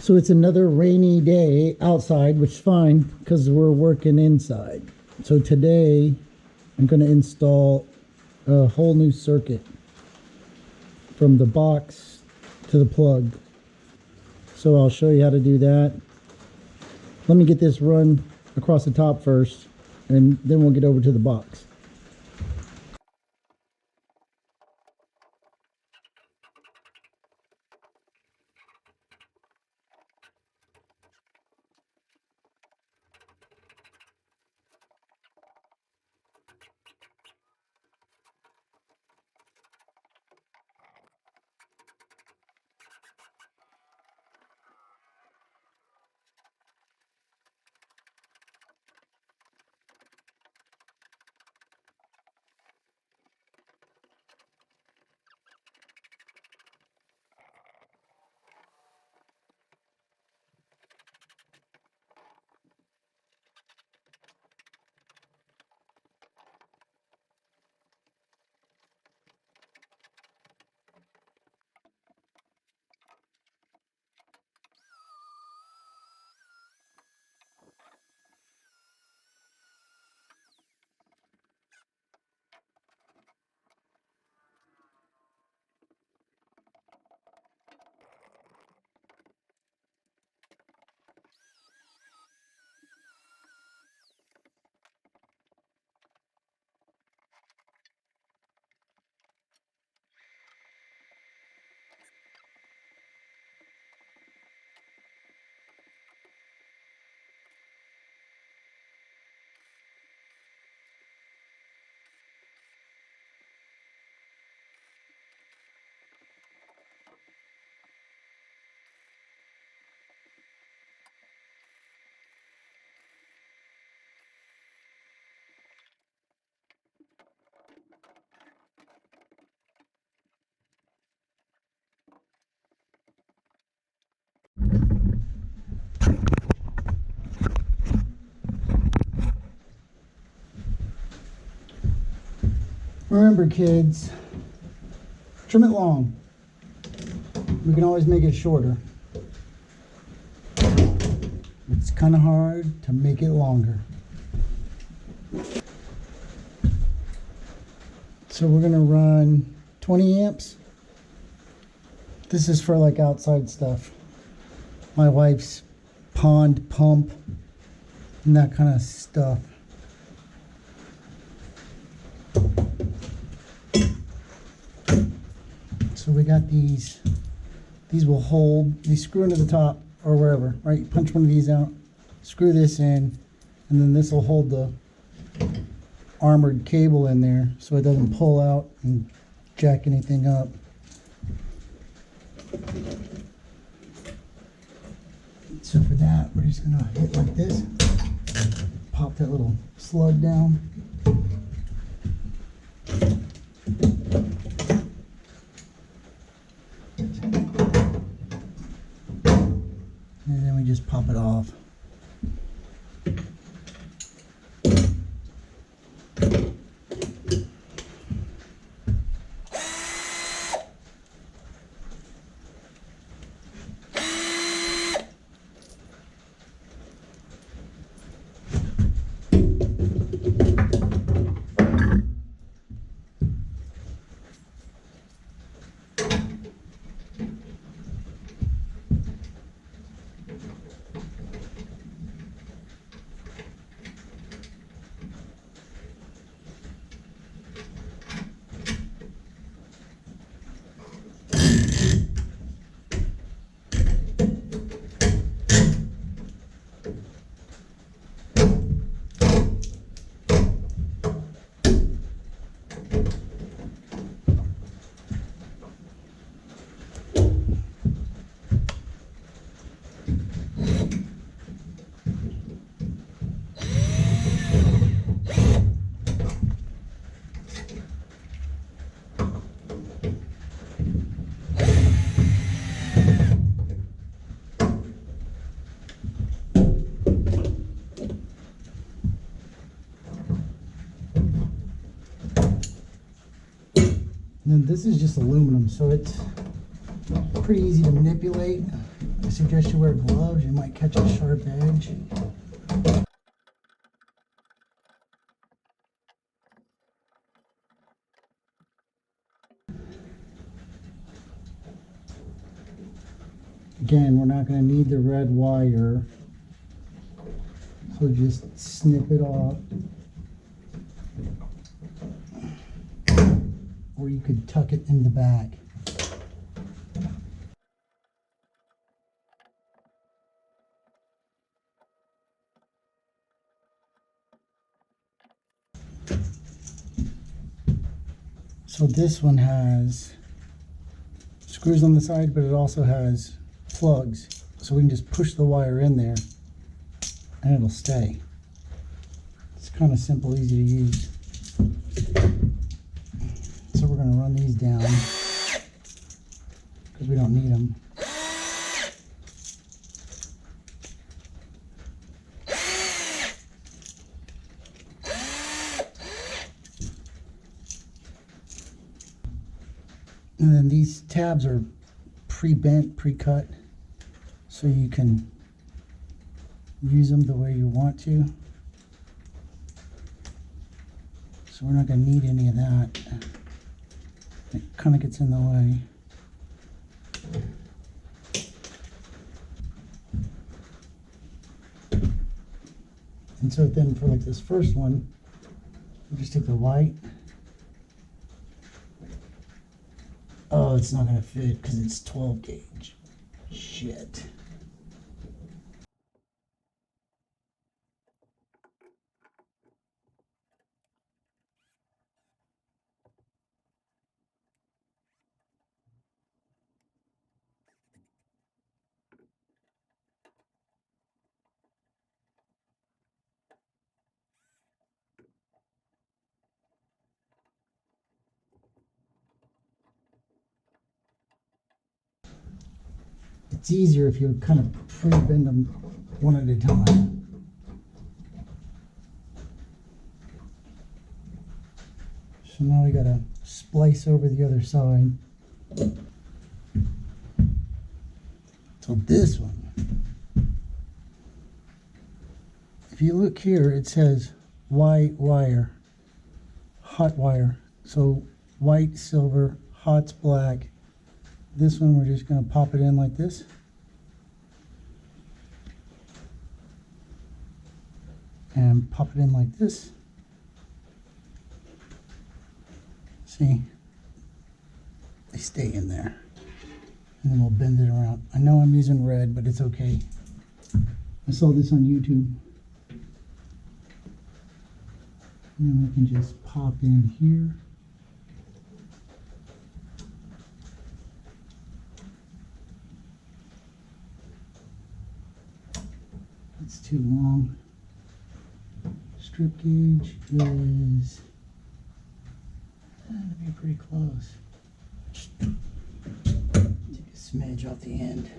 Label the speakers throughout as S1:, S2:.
S1: So it's another rainy day outside, which is fine because we're working inside. So today I'm going to install a whole new circuit from the box to the plug. So I'll show you how to do that. Let me get this run across the top first, and then we'll get over to the box. Remember, kids, trim it long. We can always make it shorter. It's kind of hard to make it longer. So we're going to run 20 amps. This is for like outside stuff. My wife's pond pump and that kind of stuff. So we got these will hold, these screw into the top or wherever, right? You punch one of these out, screw this in, and then this will hold the armored cable in there so it doesn't pull out and jack anything up. So for that, we're just gonna hit like this, pop that little slug down. And then we just pop it off. And then this is just aluminum, so it's pretty easy to manipulate. I suggest you wear gloves. You might catch a sharp edge. Again, we're not going to need the red wire, so just snip it off. Or you could tuck it in the back. So this one has screws on the side, but it also has plugs. So we can just push the wire in there and it'll stay. It's kind of simple, easy to use. So we're going to run these down because we don't need them. And then these tabs are pre-bent, pre-cut, so you can use them the way you want to. So we're not going to need any of that. It kind of gets in the way. And so then for like this first one, we just take the white. Oh, it's not going to fit because it's 12 gauge. Shit. It's easier if you kind of pre-bend them one at a time. So now we got to splice over the other side. So this one, if you look here, it says white wire, hot wire. So white, silver, hot's black. This one, we're just going to pop it in like this. And pop it in like this. See? They stay in there. And then we'll bend it around. I know I'm using red, but it's okay. I saw this on YouTube. And then we can just pop in here. It's too long. Strip gauge is that'd be pretty close. Take a smidge off the end.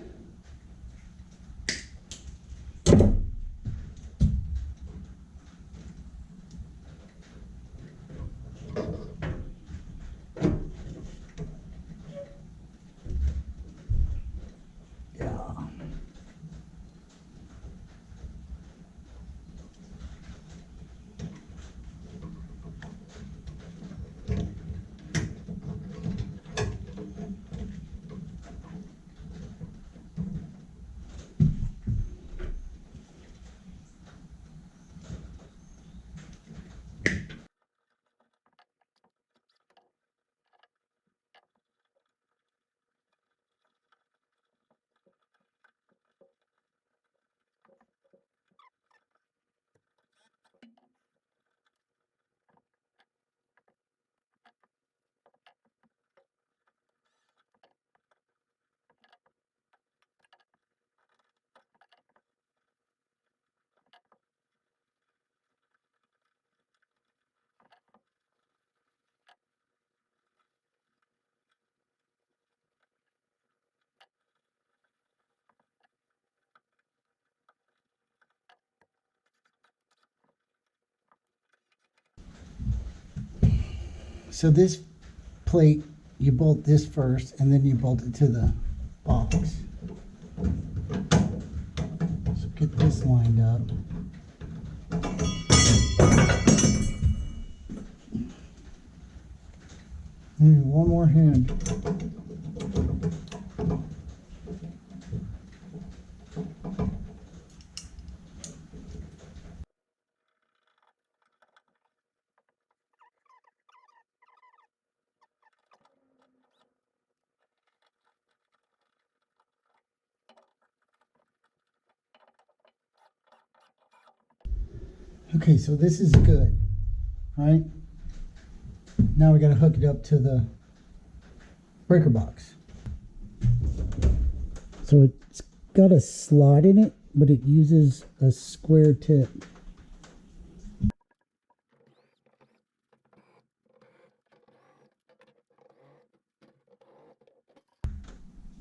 S1: So this plate, you bolt this first, and then you bolt it to the box. Get this lined up. One more hand. Okay, so this is good, right? Now we got to hook it up to the breaker box. So it's got a slot in it, but it uses a square tip.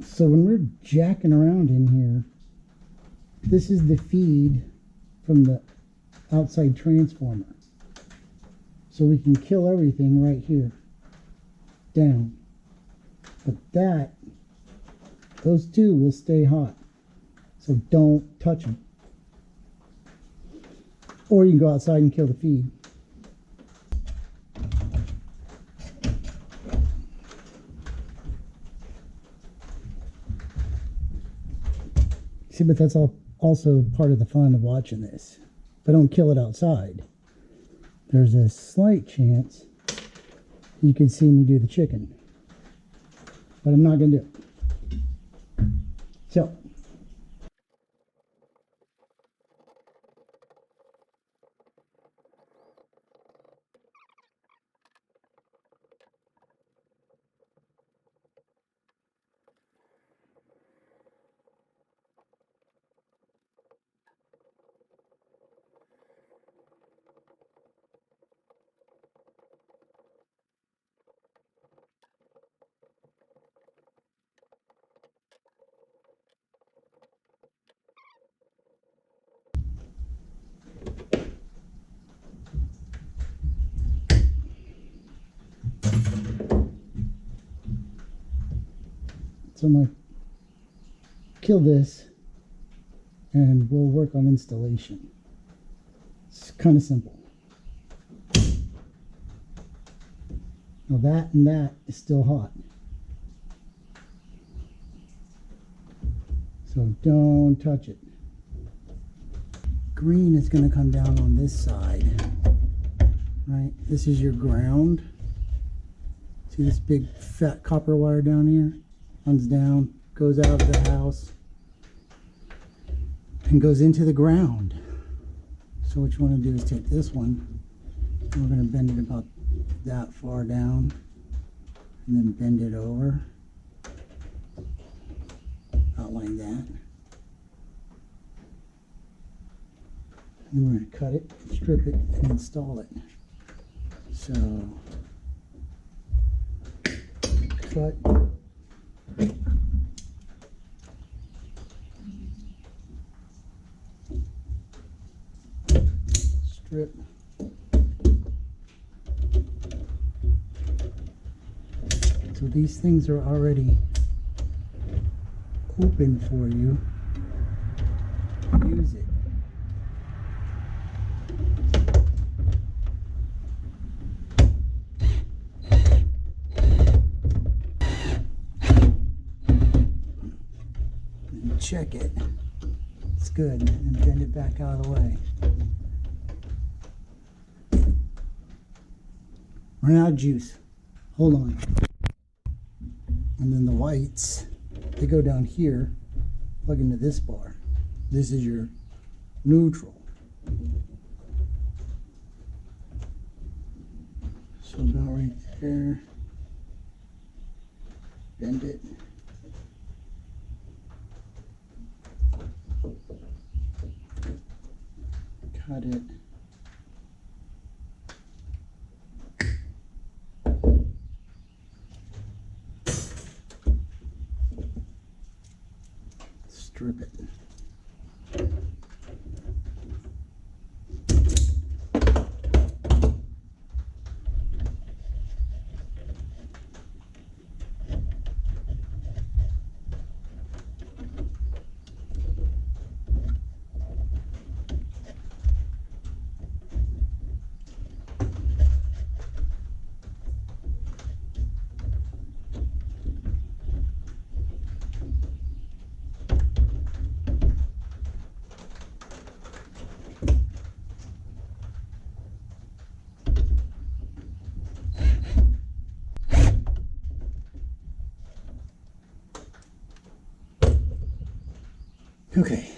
S1: So when we're jacking around in here, this is the feed from the outside transformer. So we can kill everything right here, down. But those two will stay hot. So don't touch them. Or you can go outside and kill the feed. See, but that's also part of the fun of watching this. If I don't kill it outside, there's a slight chance you could see me do the chicken. But I'm not going to do it. So, I'm going to kill this and we'll work on installation. It's kind of simple. Now that and that is still hot. So don't touch it. Green is going to come down on this side. Right? This is your ground. See this big fat copper wire down here? Runs down, goes out of the house, and goes into the ground. So what you want to do is take this one, and we're going to bend it about that far down, and then bend it over, about like that. And we're going to cut it, strip it, and install it. So, cut. Strip. So these things are already open for you. Use it. And check it. It's good. And bend it back out of the way. Run out of juice. Hold on. And then the whites, they go down here, plug into this bar. This is your neutral. So about right there. Bend it. Cut it. Strip it. Okay.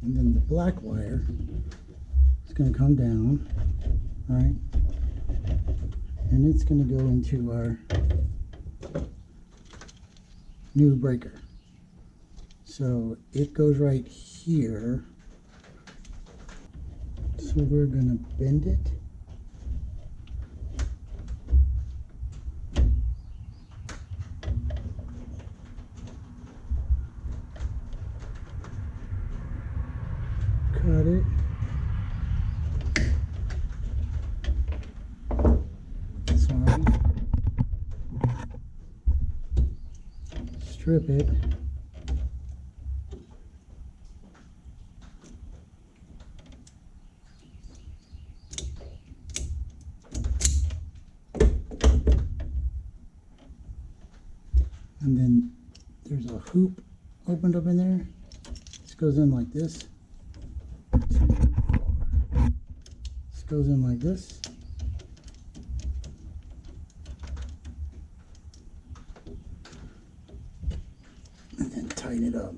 S1: And then the black wire is going to come down, right? And it's going to go into our new breaker. So it goes right here. So we're going to bend it. Cut it. Sorry. Strip it. And then there's a hoop opened up in there. This goes in like this. This goes in like this. And then tighten it up.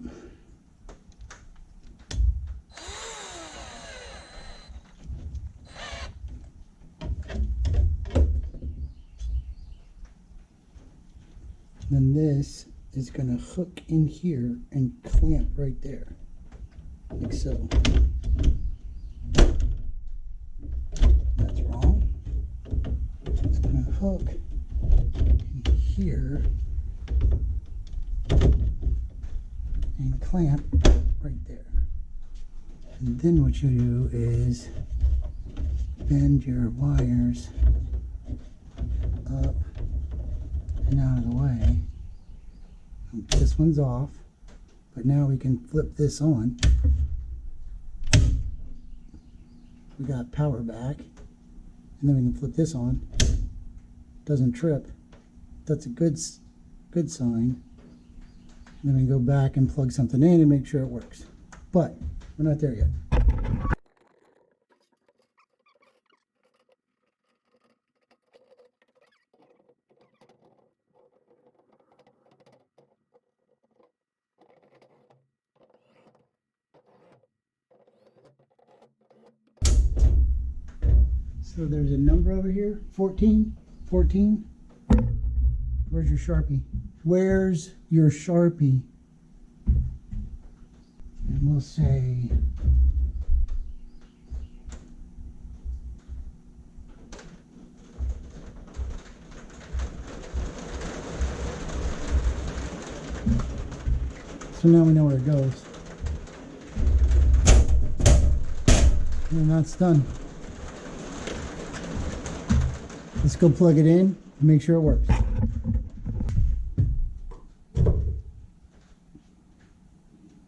S1: Then this is going to hook in here and clamp right there, like so. That's wrong. It's going to hook in here and clamp right there. And then what you do is bend your wires up and out of the way. This one's off, but now we can flip this on. We got power back, and then we can flip this on. Doesn't trip. That's a good sign. And then we go back and plug something in and make sure it works. But we're not there yet. So there's a number over here, 14, 14. Where's your Sharpie? Where's your Sharpie? And we'll say, so now we know where it goes. And that's done. Let's go plug it in and make sure it works.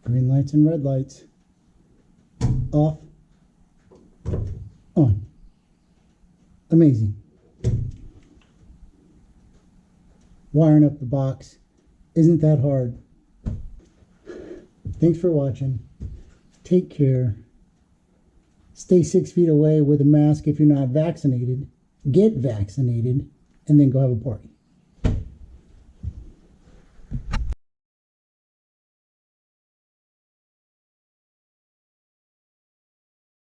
S1: Green lights and red lights. Off. On. Amazing. Wiring up the box isn't that hard. Thanks for watching. Take care. Stay 6 feet away with a mask if you're not vaccinated. Get vaccinated, and then go have a party.